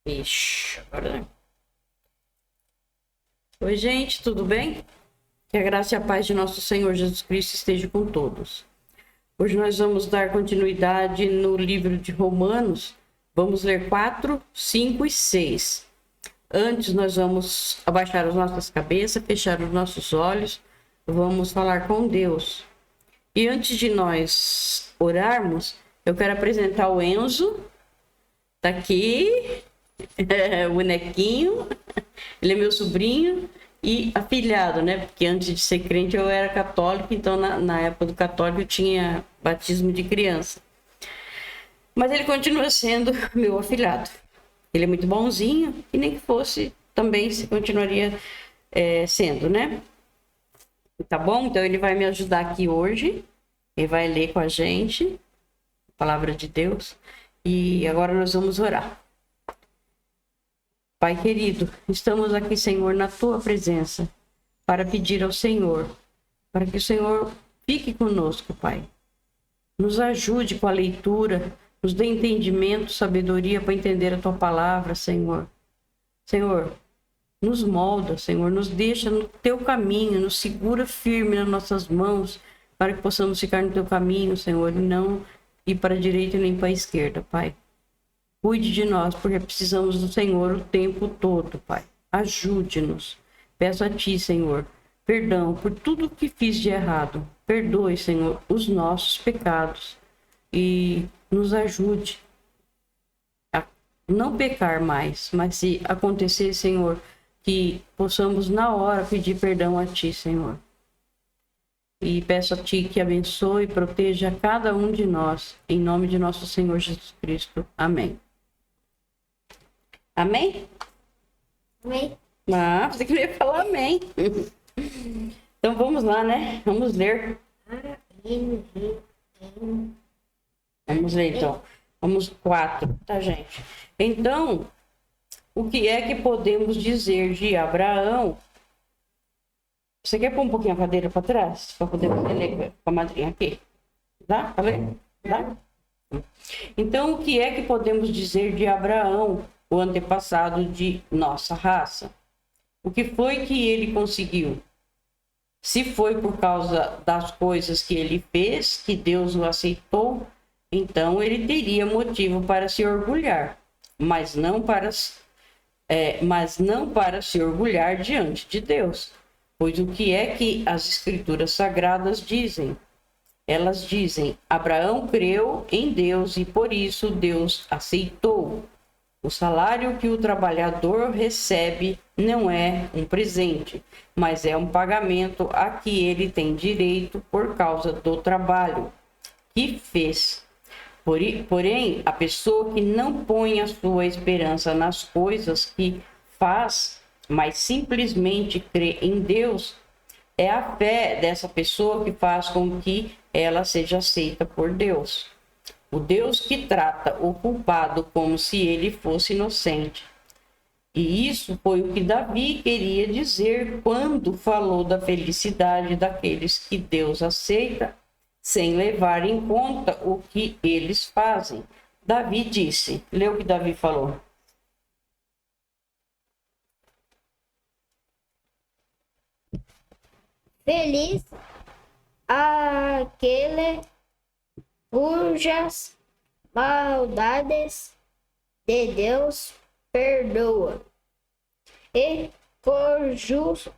Ixi, agora. Oi, gente, tudo bem? Que a graça e a paz de nosso Senhor Jesus Cristo esteja com todos. Hoje nós vamos dar continuidade no livro de Romanos. Vamos ler 4, 5 e 6. Antes, nós vamos abaixar as nossas cabeças, fechar os nossos olhos, vamos falar com Deus. E antes de nós orarmos, eu quero apresentar o Enzo. Tá aqui, o bonequinho. Ele é meu sobrinho e afilhado, né? Porque antes de ser crente eu era católico, então na época do católico eu tinha batismo de criança. Mas ele continua sendo meu afilhado. Ele é muito bonzinho e nem que fosse, também se continuaria sendo, né? Tá bom? Então ele vai me ajudar aqui hoje. Ele vai ler com a gente a palavra de Deus. E agora nós vamos orar. Pai querido, estamos aqui, Senhor, na tua presença, para pedir ao Senhor, para que o Senhor fique conosco, Pai. Nos ajude com a leitura, nos dê entendimento, sabedoria para entender a tua palavra, Senhor. Senhor, nos molda, Senhor, nos deixa no teu caminho, nos segura firme nas nossas mãos, para que possamos ficar no teu caminho, Senhor, e não ir para a direita nem para a esquerda, Pai. Cuide de nós, porque precisamos do Senhor o tempo todo, Pai. Ajude-nos. Peço a Ti, Senhor, perdão por tudo que fiz de errado. Perdoe, Senhor, os nossos pecados e nos ajude a não pecar mais, mas se acontecer, Senhor, que possamos na hora pedir perdão a Ti, Senhor. E peço a Ti que abençoe e proteja cada um de nós, em nome de nosso Senhor Jesus Cristo. Amém. Amém? Amém. Ah, você queria falar amém. Então vamos lá, né? Vamos ler. Vamos ler então. Vamos 4, tá, gente? Então, o que é que podemos dizer de Abraão? Você quer pôr um pouquinho a cadeira para trás? Para poder ler com a madrinha aqui? Dá? Tá vendo? Dá? Então, o que é que podemos dizer de Abraão, o antepassado de nossa raça? O que foi que ele conseguiu? Se foi por causa das coisas que ele fez, que Deus o aceitou, então ele teria motivo para se orgulhar, mas não para se orgulhar diante de Deus. Pois o que é que as Escrituras Sagradas dizem? Elas dizem: Abraão creu em Deus e por isso Deus aceitou. O salário que o trabalhador recebe não é um presente, mas é um pagamento a que ele tem direito por causa do trabalho que fez. Porém, a pessoa que não põe a sua esperança nas coisas que faz, mas simplesmente crê em Deus, é a fé dessa pessoa que faz com que ela seja aceita por Deus. O Deus que trata o culpado como se ele fosse inocente. E isso foi o que Davi queria dizer quando falou da felicidade daqueles que Deus aceita, sem levar em conta o que eles fazem. Davi disse, lê o que Davi falou. Feliz aquele cujas maldades de Deus perdoa e cujos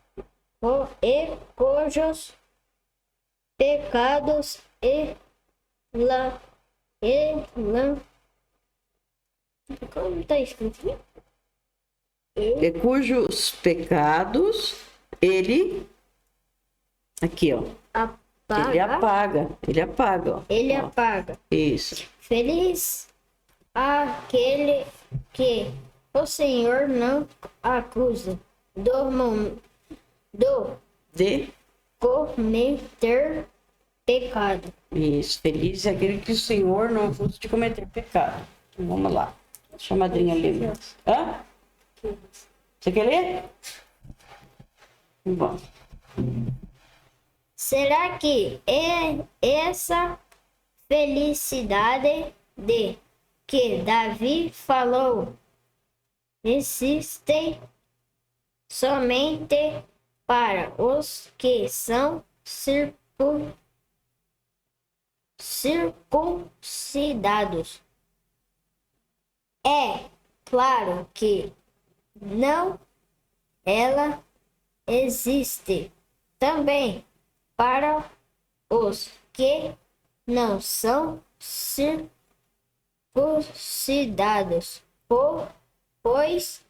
pecados como está escrito aqui? E cujos pecados ele... Aqui, ó. Ele apaga, ó. Ele Ó. apaga. Isso. Feliz aquele que o Senhor não acusa De... cometer pecado. Isso. Feliz é aquele que o Senhor não acusa de cometer pecado. Então, vamos lá. Deixa a madrinha ler. Hã? Você quer ler? Vamos. Será que é essa felicidade de que Davi falou existe somente para os que são circuncidados. É claro que não, ela existe também para os que não são circuncidados, pois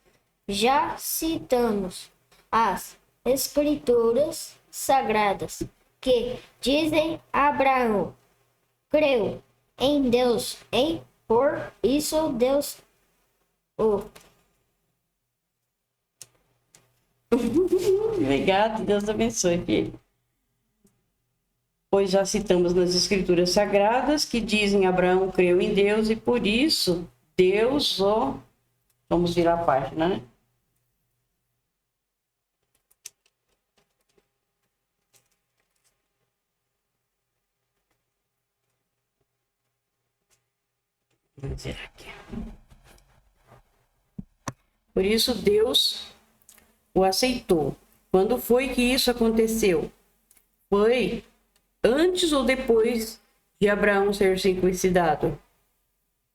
já citamos as Escrituras Sagradas que dizem: Abraão creu em Deus, e por isso Deus o. Obrigado, Deus abençoe, filho. Pois já citamos nas Escrituras Sagradas que dizem: Abraão creu em Deus e por isso Deus o. Vamos virar a página, né? Vamos dizer aqui. Por isso Deus o aceitou. Quando foi que isso aconteceu? Foi antes ou depois de Abraão ser circuncidado?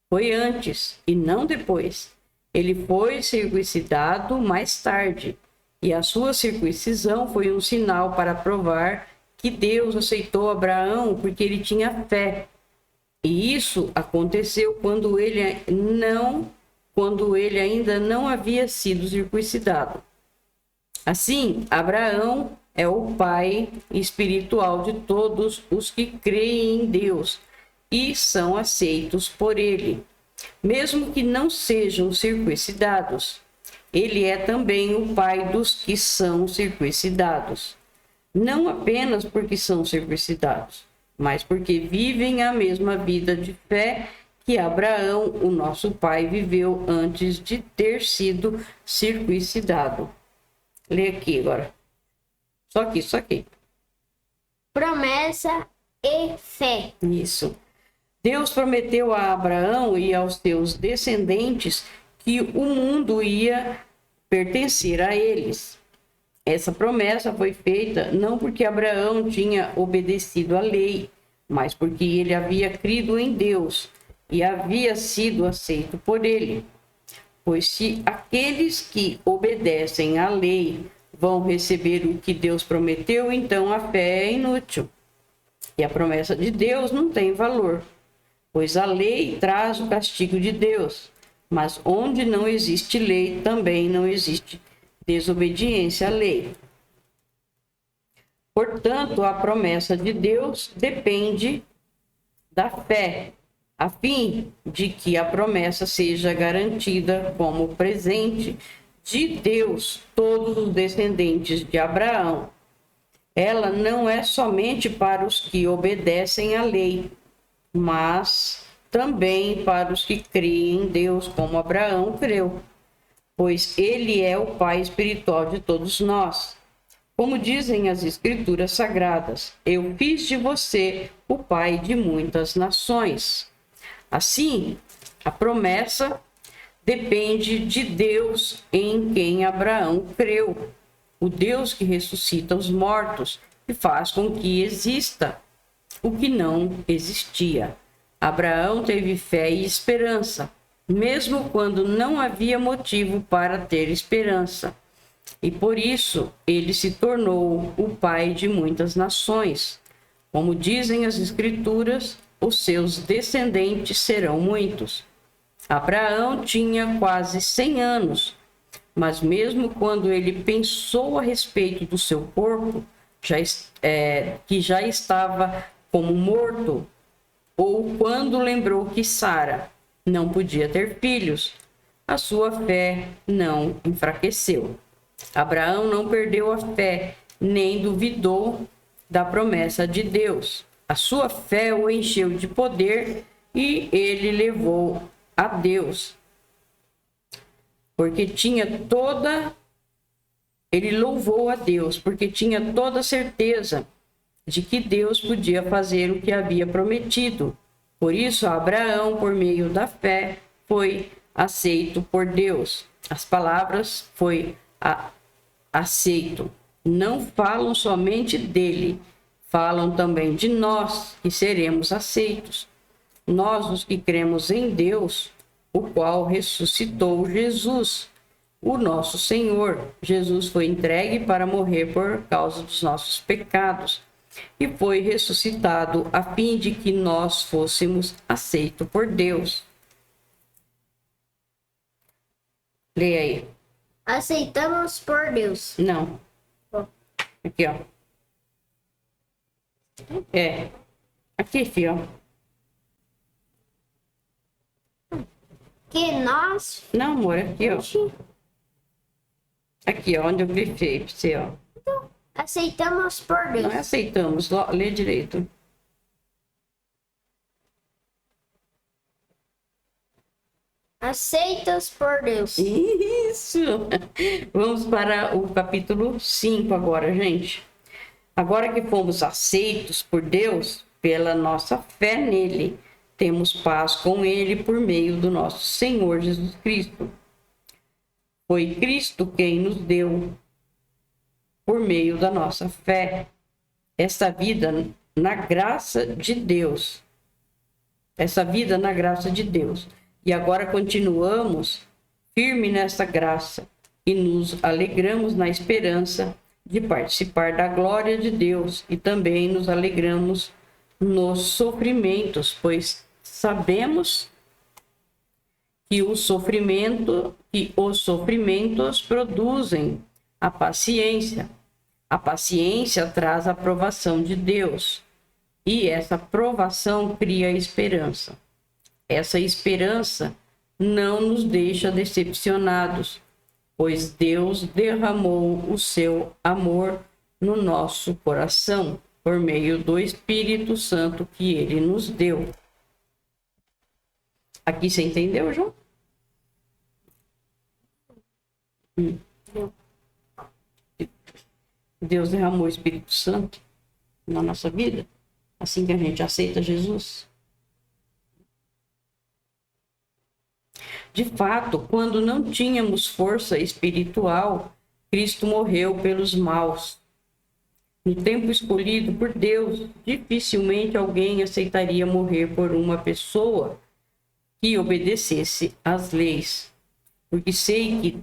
Foi antes e não depois. Ele foi circuncidado mais tarde, e a sua circuncisão foi um sinal para provar que Deus aceitou Abraão porque ele tinha fé. E isso aconteceu quando ele ainda não havia sido circuncidado. Assim, Abraão é o pai espiritual de todos os que creem em Deus e são aceitos por ele. Mesmo que não sejam circuncidados, ele é também o pai dos que são circuncidados. Não apenas porque são circuncidados, mas porque vivem a mesma vida de fé que Abraão, o nosso pai, viveu antes de ter sido circuncidado. Lê aqui agora. Só aqui. Promessa e fé. Isso. Deus prometeu a Abraão e aos seus descendentes que o mundo ia pertencer a eles. Essa promessa foi feita não porque Abraão tinha obedecido à lei, mas porque ele havia crido em Deus e havia sido aceito por ele. Pois se aqueles que obedecem à lei vão receber o que Deus prometeu, então a fé é inútil. E a promessa de Deus não tem valor, pois a lei traz o castigo de Deus. Mas onde não existe lei, também não existe desobediência à lei. Portanto, a promessa de Deus depende da fé, a fim de que a promessa seja garantida como presente de Deus, todos os descendentes de Abraão. Ela não é somente para os que obedecem à lei, mas também para os que creem em Deus, como Abraão creu, pois ele é o pai espiritual de todos nós. Como dizem as Escrituras Sagradas: eu fiz de você o pai de muitas nações. Assim, a promessa depende de Deus em quem Abraão creu, o Deus que ressuscita os mortos e faz com que exista o que não existia. Abraão teve fé e esperança, mesmo quando não havia motivo para ter esperança. E por isso ele se tornou o pai de muitas nações. Como dizem as Escrituras, os seus descendentes serão muitos. Abraão tinha quase 100 anos, mas mesmo quando ele pensou a respeito do seu corpo, que já estava como morto, ou quando lembrou que Sara não podia ter filhos, a sua fé não enfraqueceu. Abraão não perdeu a fé, nem duvidou da promessa de Deus. A sua fé o encheu de poder e ele levou a Deus, porque ele louvou a Deus, porque tinha toda certeza de que Deus podia fazer o que havia prometido. Por isso, Abraão, por meio da fé, foi aceito por Deus. as palavras foi aceito. Não falam somente dele, falam também de nós, que seremos aceitos. Nós, os que cremos em Deus, o qual ressuscitou Jesus, o nosso Senhor. Jesus foi entregue para morrer por causa dos nossos pecados e foi ressuscitado a fim de que nós fôssemos aceitos por Deus. Leia aí. Aceitamos por Deus. Não. Aqui, ó. Aqui, filho. Que nós... Não, amor, aqui, ó. Aqui, ó, onde eu grifei pra você, ó. Aceitamos por Deus. Não é aceitamos, lê direito. Aceitos por Deus. Isso! Vamos para o capítulo 5 agora, gente. Agora que fomos aceitos por Deus, pela nossa fé nele, temos paz com ele por meio do nosso Senhor Jesus Cristo. Foi Cristo quem nos deu, por meio da nossa fé, essa vida na graça de Deus. Essa vida na graça de Deus. E agora continuamos firme nessa graça e nos alegramos na esperança de participar da glória de Deus e também nos alegramos nos sofrimentos, pois sabemos que os sofrimentos produzem a paciência. A paciência traz a aprovação de Deus e essa aprovação cria esperança. Essa esperança não nos deixa decepcionados, pois Deus derramou o seu amor no nosso coração por meio do Espírito Santo que ele nos deu. Aqui você entendeu, João? Deus derramou o Espírito Santo na nossa vida, assim que a gente aceita Jesus. De fato, quando não tínhamos força espiritual, Cristo morreu pelos maus. No tempo escolhido por Deus, dificilmente alguém aceitaria morrer por uma pessoa que obedecesse às leis. Porque sei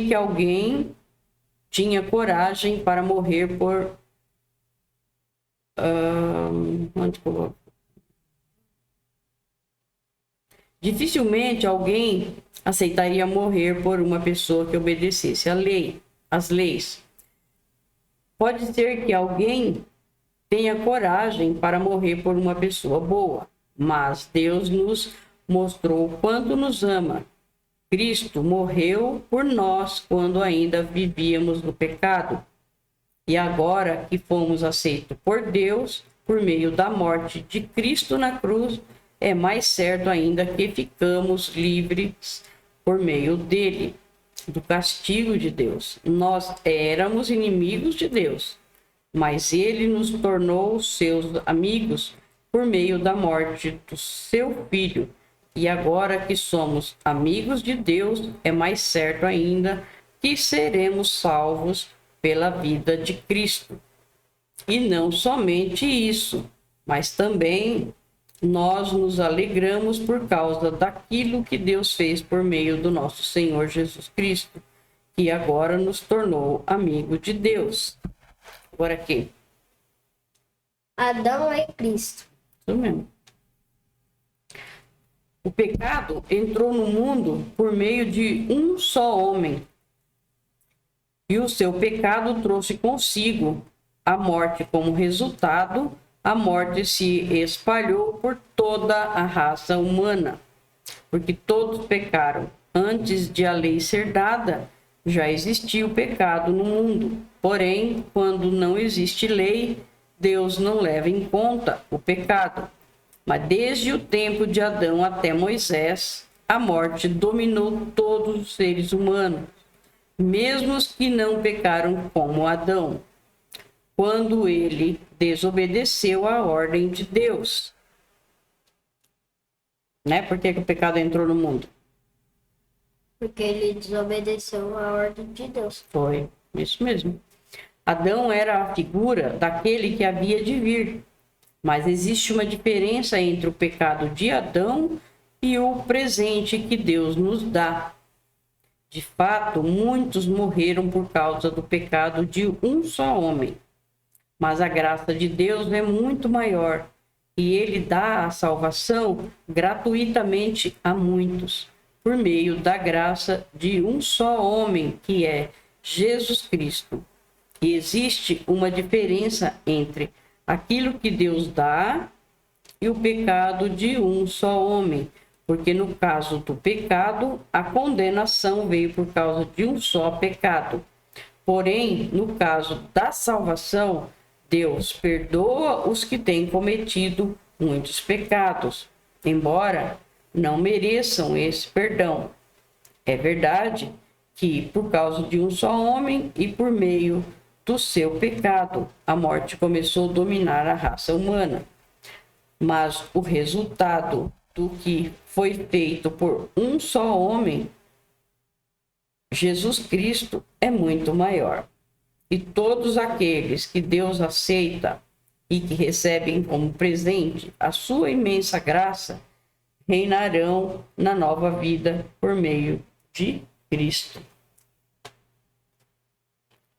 que alguém tinha coragem para morrer por... onde coloco? Dificilmente alguém aceitaria morrer por uma pessoa que obedecesse às leis. Pode ser que alguém tenha coragem para morrer por uma pessoa boa, mas Deus nos mostrou o quanto nos ama. Cristo morreu por nós quando ainda vivíamos no pecado. E agora que fomos aceitos por Deus, por meio da morte de Cristo na cruz, é mais certo ainda que ficamos livres por meio dele, do castigo de Deus. Nós éramos inimigos de Deus, mas ele nos tornou seus amigos por meio da morte do seu Filho. E agora que somos amigos de Deus, é mais certo ainda que seremos salvos pela vida de Cristo. E não somente isso, mas também nós nos alegramos por causa daquilo que Deus fez por meio do nosso Senhor Jesus Cristo, que agora nos tornou amigo de Deus. Agora aqui. Adão e Cristo. Isso mesmo. O pecado entrou no mundo por meio de um só homem. E o seu pecado trouxe consigo a morte como resultado. A morte se espalhou por toda a raça humana, porque todos pecaram. Antes de a lei ser dada, já existia o pecado no mundo. Porém, quando não existe lei, Deus não leva em conta o pecado. Mas desde o tempo de Adão até Moisés, a morte dominou todos os seres humanos, mesmo os que não pecaram como Adão, quando ele desobedeceu à ordem de Deus. Né? Por que que o pecado entrou no mundo? Porque ele desobedeceu a ordem de Deus. Foi, isso mesmo. Adão era a figura daquele que havia de vir. Mas existe uma diferença entre o pecado de Adão e o presente que Deus nos dá. De fato, muitos morreram por causa do pecado de um só homem. Mas a graça de Deus é muito maior e ele dá a salvação gratuitamente a muitos, por meio da graça de um só homem, que é Jesus Cristo. E existe uma diferença entre aquilo que Deus dá e o pecado de um só homem, porque no caso do pecado, a condenação veio por causa de um só pecado. Porém, no caso da salvação, Deus perdoa os que têm cometido muitos pecados, embora não mereçam esse perdão. É verdade que, por causa de um só homem e por meio do seu pecado, a morte começou a dominar a raça humana. Mas o resultado do que foi feito por um só homem, Jesus Cristo, é muito maior. E todos aqueles que Deus aceita e que recebem como presente a sua imensa graça, reinarão na nova vida por meio de Cristo.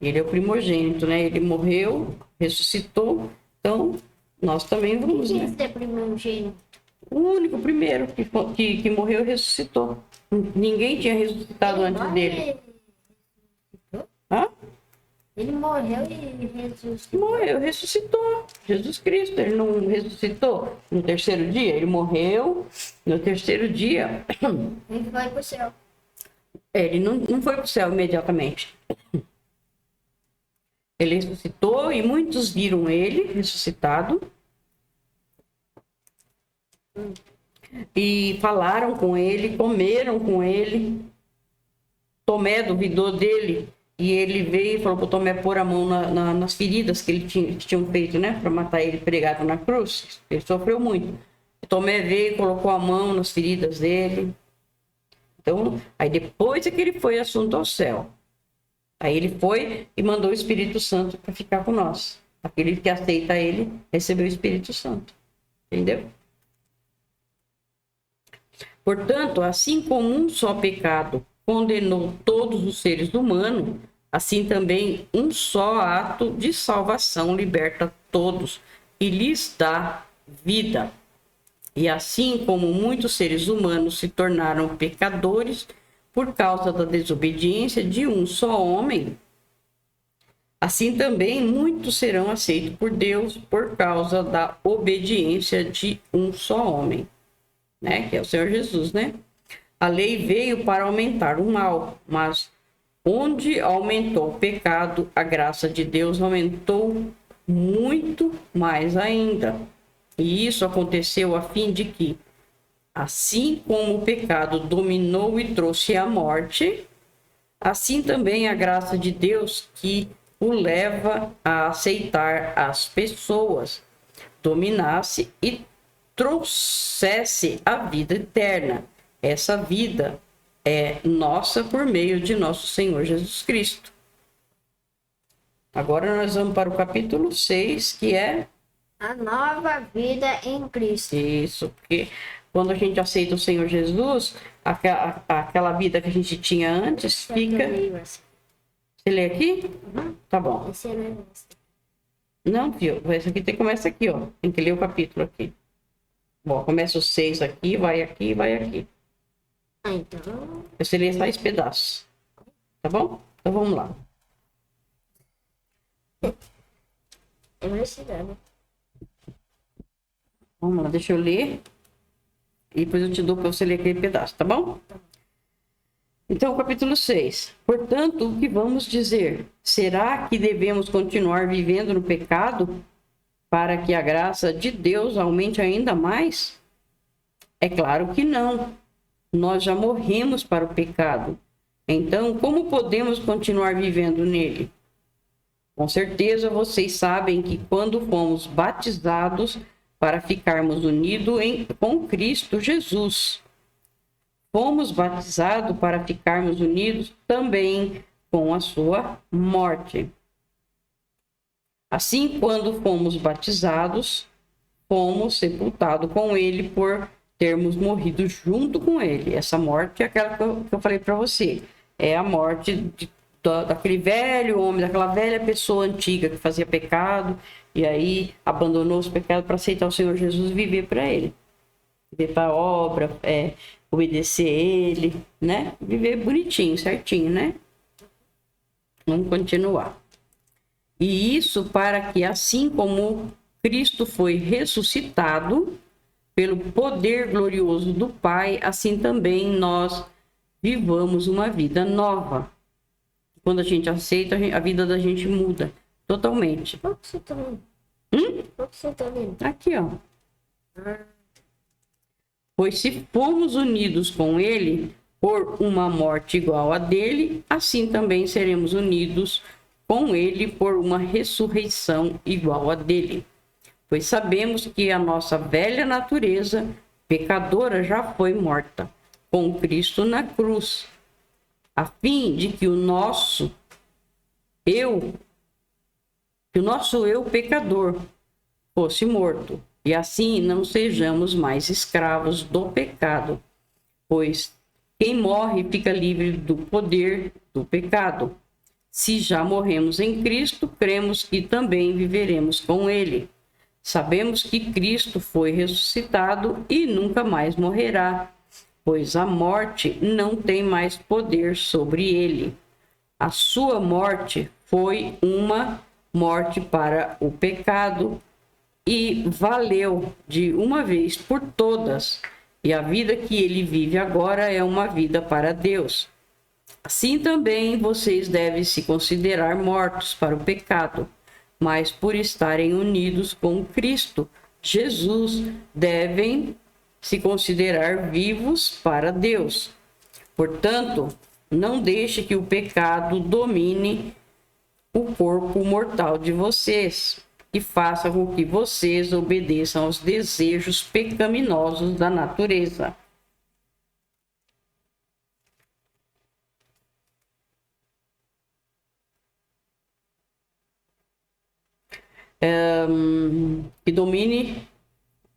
Ele é o primogênito, né? Ele morreu, ressuscitou, então nós também vamos, Quem né? é primogênito? O único primeiro que morreu e ressuscitou. Ninguém tinha ressuscitado antes dele. Hã? Ele morreu e ressuscitou. Morreu, ressuscitou. Jesus Cristo, ele não ressuscitou no terceiro dia? Ele morreu no terceiro dia. Ele foi pro céu. Ele não foi para o céu imediatamente. Ele ressuscitou e muitos viram ele ressuscitado. E falaram com ele, comeram com ele. Tomé duvidou dele. E ele veio e falou para o Tomé pôr a mão nas feridas que que tinham feito, né? Para matar ele pregado na cruz. Ele sofreu muito. E Tomé veio e colocou a mão nas feridas dele. Então, aí depois é que ele foi assunto ao céu. Aí ele foi e mandou o Espírito Santo para ficar com nós. Aquele que aceita ele, recebeu o Espírito Santo. Entendeu? Portanto, assim como um só pecado condenou todos os seres humanos, assim também um só ato de salvação liberta todos e lhes dá vida. E assim como muitos seres humanos se tornaram pecadores por causa da desobediência de um só homem, assim também muitos serão aceitos por Deus por causa da obediência de um só homem, né? Que é o Senhor Jesus, né? A lei veio para aumentar o mal, mas onde aumentou o pecado, a graça de Deus aumentou muito mais ainda. E isso aconteceu a fim de que, assim como o pecado dominou e trouxe a morte, assim também a graça de Deus, que o leva a aceitar as pessoas, dominasse e trouxesse a vida eterna. Essa vida é nossa por meio de nosso Senhor Jesus Cristo. Agora nós vamos para o capítulo 6, que é A nova vida em Cristo. isso, porque quando a gente aceita o Senhor Jesus, aquela vida que a gente tinha antes fica... Você lê aqui? Tá bom. Esse é esse. Não, filho, esse aqui começa aqui, ó. Tem que ler o capítulo aqui. Bom, começa o 6 aqui, vai aqui, vai aqui. Ah, então. Você lê só esse pedaço. Tá bom? Então vamos lá. É mais né? Vamos lá, deixa eu ler. E depois eu te dou para você ler aquele pedaço, tá bom? Então, capítulo 6. Portanto, o que vamos dizer? Será que devemos continuar vivendo no pecado para que a graça de Deus aumente ainda mais? É claro que não. Nós já morremos para o pecado. Então, como podemos continuar vivendo nele? Com certeza vocês sabem que quando fomos batizados para ficarmos unidos com Cristo Jesus. Fomos batizados para ficarmos unidos também com a sua morte. Assim, quando fomos batizados, fomos sepultados com ele por termos morrido junto com ele. Essa morte é aquela que eu falei para você. É a morte daquele velho homem, daquela velha pessoa antiga que fazia pecado e aí abandonou os pecados para aceitar o Senhor Jesus e viver para ele. Viver para a obra, obedecer ele, né? Viver bonitinho, certinho, né? Vamos continuar. E isso para que, assim como Cristo foi ressuscitado pelo poder glorioso do Pai, assim também nós vivamos uma vida nova. Quando a gente aceita, a vida da gente muda totalmente. Qual que você tá lendo? Qual que você tá lendo? Aqui, ó. Pois se fomos unidos com ele por uma morte igual a dele, assim também seremos unidos com ele por uma ressurreição igual a dele. Pois sabemos que a nossa velha natureza pecadora já foi morta com Cristo na cruz, a fim de que o nosso eu pecador fosse morto, e assim não sejamos mais escravos do pecado, pois quem morre fica livre do poder do pecado. Se já morremos em Cristo, cremos que também viveremos com ele. Sabemos que Cristo foi ressuscitado e nunca mais morrerá, pois a morte não tem mais poder sobre ele. A sua morte foi uma morte para o pecado e valeu de uma vez por todas, e a vida que ele vive agora é uma vida para Deus. Assim também vocês devem se considerar mortos para o pecado, mas por estarem unidos com Cristo Jesus, devem se considerar vivos para Deus. Portanto, não deixe que o pecado domine o corpo mortal de vocês e faça com que vocês obedeçam aos desejos pecaminosos da natureza.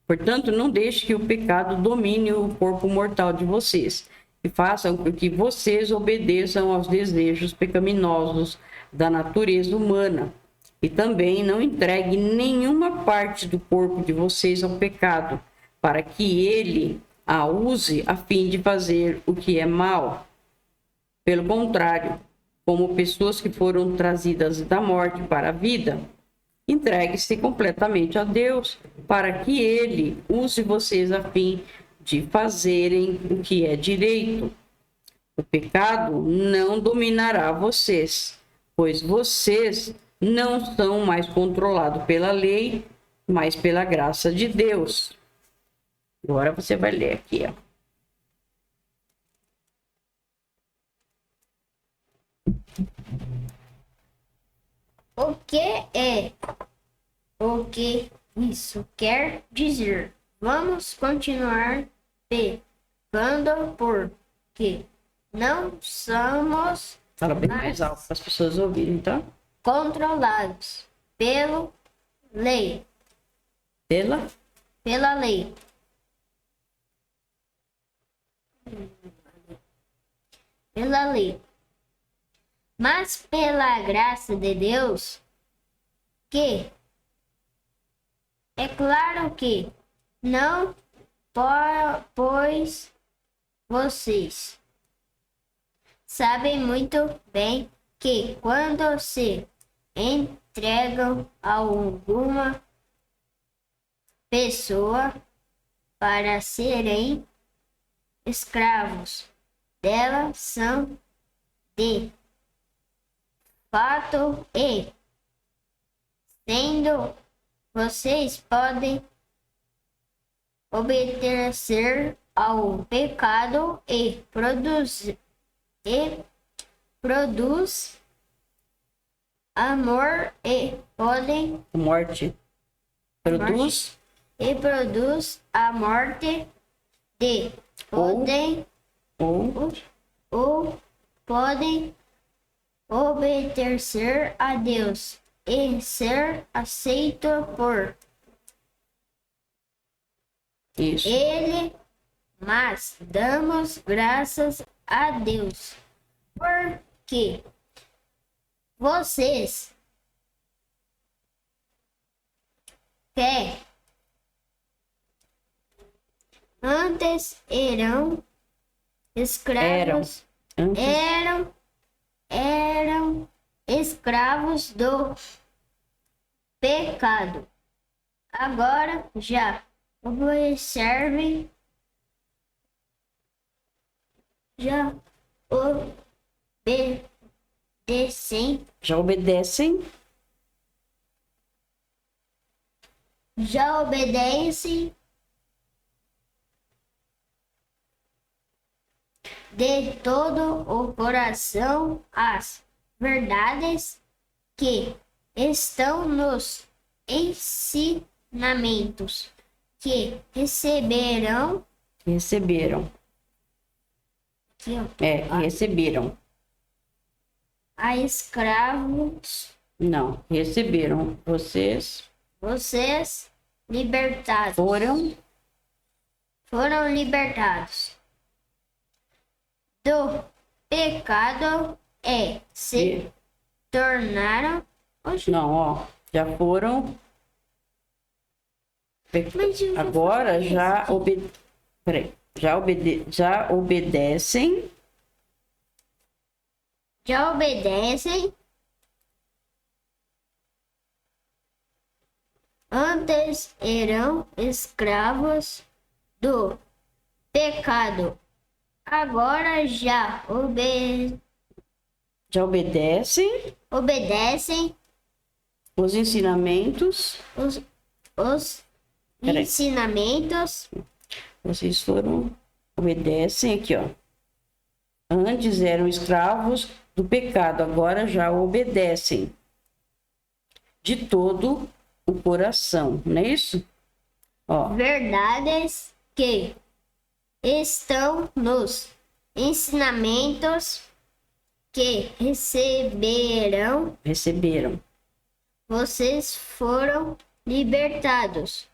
Portanto, não deixe que o pecado domine o corpo mortal de vocês e façam com que vocês obedeçam aos desejos pecaminosos da natureza humana. E também não entregue nenhuma parte do corpo de vocês ao pecado, para que ele a use a fim de fazer o que é mal. Pelo contrário, como pessoas que foram trazidas da morte para a vida, entregue-se completamente a Deus, para que ele use vocês a fim de fazerem o que é direito. O pecado não dominará vocês, pois vocês não são mais controlados pela lei, mas pela graça de Deus. Agora você vai ler aqui, ó. O que isso quer dizer? Vamos continuar pecando porque não somos Fala bem mais alto para as pessoas ouvirem, tá? controlados pela lei. Pela lei. Pela lei. Mas pela graça de Deus, que é claro que não, pois vocês sabem muito bem que quando se entregam a alguma pessoa para serem escravos dela, são de fato e sendo vocês podem obedecer ao pecado e produz amor e podem Morte. Produz e produz a morte de ou podem obedecer a Deus e ser aceito por Isso. Ele, mas damos graças a Deus porque vocês que antes eram escravos, Antes, eram escravos do pecado. Agora já observem, já obedecem, já obedecem já obedecem de todo o coração às verdades que estão nos ensinamentos que receberam. Aqui, ó, Receberam. a escravos, Não, receberam. vocês libertados. Foram libertados do pecado e se tornaram. Não, ó, já foram. Mas eu já Agora falei já isso aqui. já obedecem Já obedecem. Antes eram escravos do pecado. Agora já obedecem os ensinamentos. os Peraí. ensinamentos. Vocês obedecem aqui, ó. Antes eram escravos do pecado, agora já obedecem de todo o coração, não é isso? Ó, Verdades que estão nos ensinamentos que receberam. vocês foram libertados.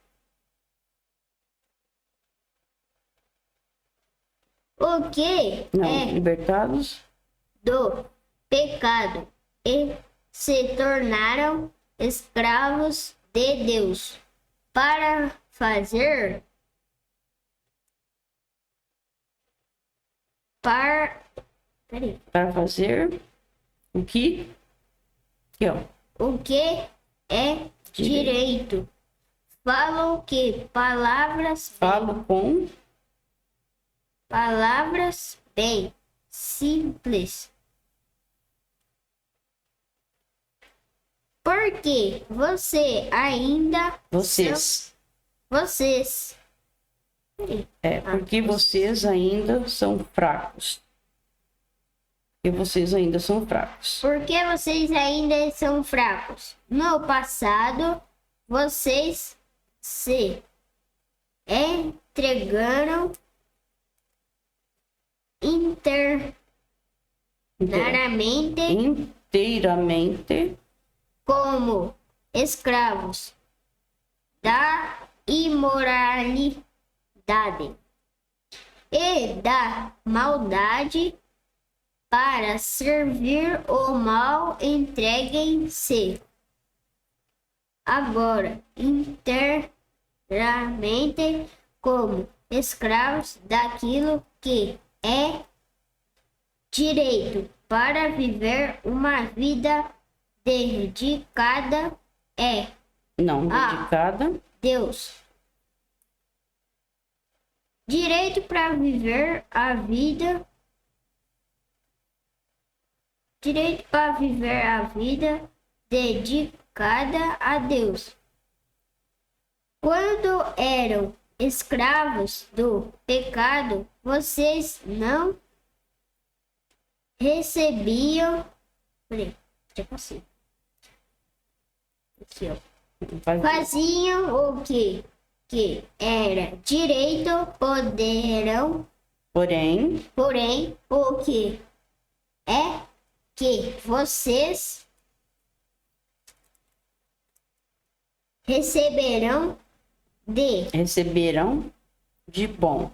O que Não, é libertados do pecado e se tornaram escravos de Deus para fazer para fazer o que? Aqui, ó. o que é direito. Falam que palavras bem simples. Porque vocês. Porque vocês ainda são fracos. Porque vocês ainda são fracos. Porque vocês ainda são fracos. No passado, vocês se entregaram inteiramente como escravos da imoralidade e da maldade para servir o mal. Entreguem-se agora inteiramente como escravos daquilo que é direito para viver uma vida dedicada dedicada Deus. Direito para viver a vida. Direito para viver a vida dedicada a Deus. Quando eram escravos do pecado, vocês não recebiam. Peraí, já passei. Aqui, ó. Faziam o que que era direito poderão, Porém, o que é que vocês receberão receberão de bom.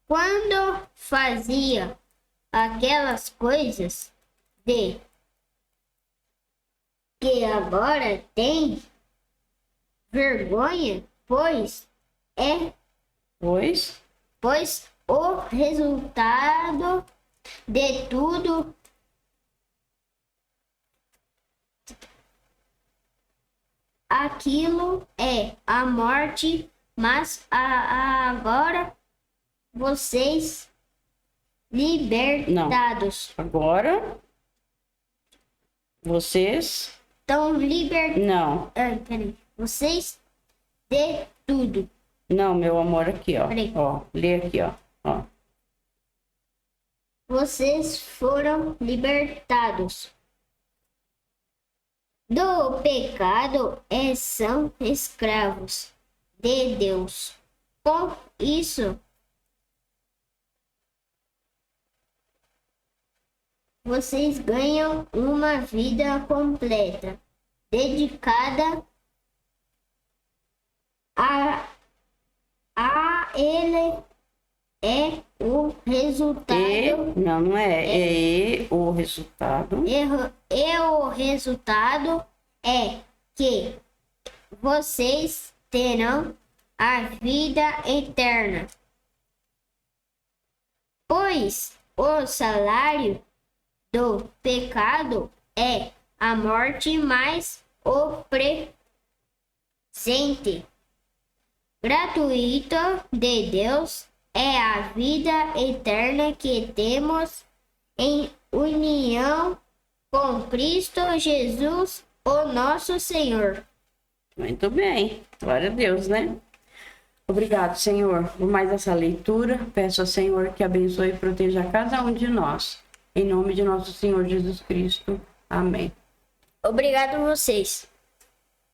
Quando fazia aquelas coisas de que agora tem vergonha, pois o resultado de tudo aquilo é a morte, mas agora vocês libertados. Agora, vocês... Estão libertados. Não, Peraí. Vocês de tudo. não, meu amor, aqui, ó. Peraí. Ó, lê aqui, ó. Vocês foram libertados do pecado e são escravos de Deus. Com isso, vocês ganham uma vida completa, dedicada a Ele. É o resultado. Não é. E o resultado. E o resultado é que vocês terão a vida eterna. Pois o salário do pecado é a morte, mas o presente gratuito de Deus é a vida eterna que temos em união com Cristo Jesus, o nosso Senhor. Muito bem. Glória a Deus, né? Obrigado, Senhor, por mais essa leitura. Peço ao Senhor que abençoe e proteja cada um de nós. Em nome de nosso Senhor Jesus Cristo. Amém. Obrigado a vocês.